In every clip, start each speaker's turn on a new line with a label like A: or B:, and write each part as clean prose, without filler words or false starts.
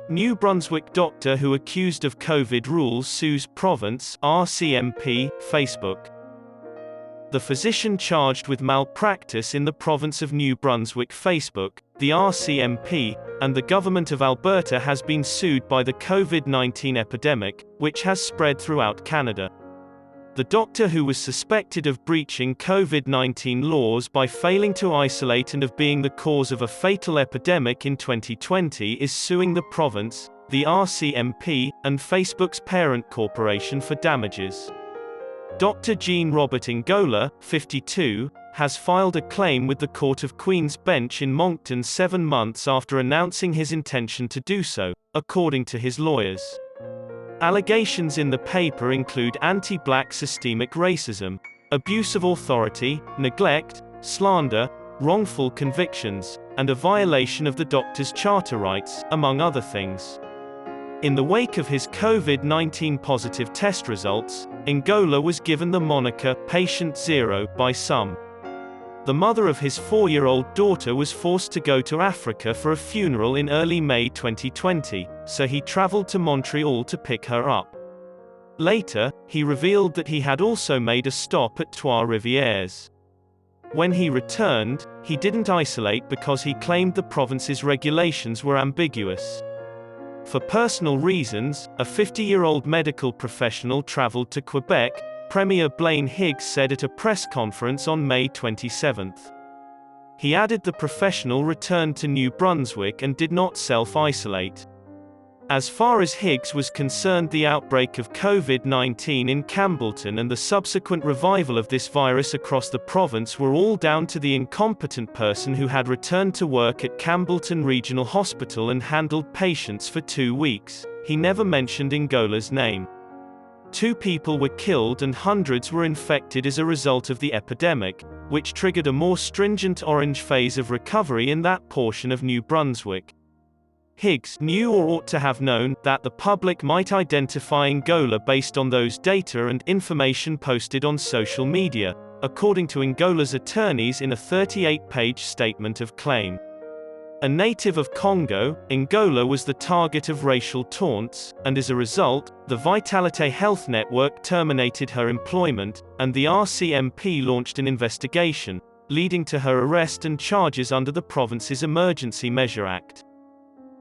A: New Brunswick doctor who accused of COVID rules sues province, RCMP, Facebook. The physician charged with malpractice in the province of New Brunswick, Facebook, the RCMP, and the government of Alberta has been sued by the COVID-19 epidemic, which has spread throughout Canada. The doctor, who was suspected of breaching COVID-19 laws by failing to isolate and of being the cause of a fatal epidemic in 2020, is suing the province, the RCMP, and Facebook's parent corporation for damages. Dr. Jean Robert Ngola, 52, has filed a claim with the Court of Queen's Bench in Moncton 7 months after announcing his intention to do so, according to his lawyers. Allegations in the paper include anti-black systemic racism, abuse of authority, neglect, slander, wrongful convictions, and a violation of the doctor's charter rights, among other things. In the wake of his COVID-19 positive test results, Ngola was given the moniker Patient Zero by some. The mother of his 4-year-old daughter was forced to go to Africa for a funeral in early May 2020, so he traveled to Montreal to pick her up. Later, he revealed that he had also made a stop at Trois-Rivières. When he returned, he didn't isolate because he claimed the province's regulations were ambiguous. For personal reasons, a 50-year-old medical professional traveled to Quebec, Premier Blaine Higgs said at a press conference on May 27. He added the professional returned to New Brunswick and did not self-isolate. As far as Higgs was concerned, the outbreak of COVID-19 in Campbellton and the subsequent revival of this virus across the province were all down to the incompetent person who had returned to work at Campbellton Regional Hospital and handled patients for 2 weeks. He never mentioned Ngola's name. 2 people were killed and hundreds were infected as a result of the epidemic, which triggered a more stringent orange phase of recovery in that portion of New Brunswick. Higgs knew, or ought to have known, that the public might identify Ngola based on those data and information posted on social media, according to Ngola's attorneys in a 38-page statement of claim. A native of Congo, Ngola was the target of racial taunts, and as a result, the Vitalite Health Network terminated her employment, and the RCMP launched an investigation, leading to her arrest and charges under the province's Emergency Measure Act.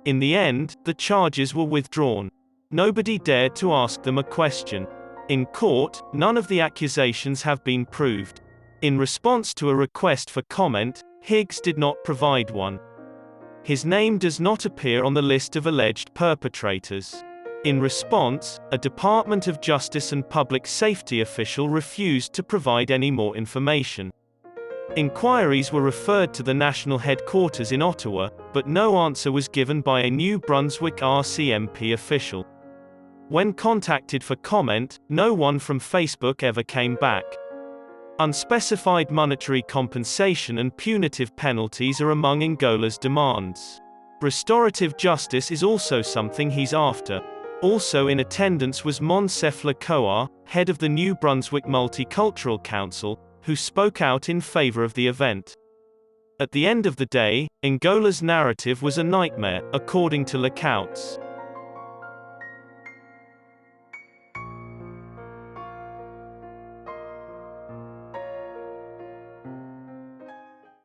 A: In the end, the charges were withdrawn. Nobody dared to ask them a question. In court, none of the accusations have been proved. In response to a request for comment, Higgs did not provide one. His name does not appear on the list of alleged perpetrators. In response, a Department of Justice and Public Safety official refused to provide any more information. Inquiries were referred to the national headquarters in Ottawa, but no answer was given by a New Brunswick RCMP official. When contacted for comment, no one from Facebook ever came back. Unspecified monetary compensation and punitive penalties are among Ngola's demands. Restorative justice is also something he's after. Also in attendance was Monsef Lacoa, head of the New Brunswick Multicultural Council, who spoke out in favor of the event. At the end of the day, Ngola's narrative was a nightmare, according to Lacoa.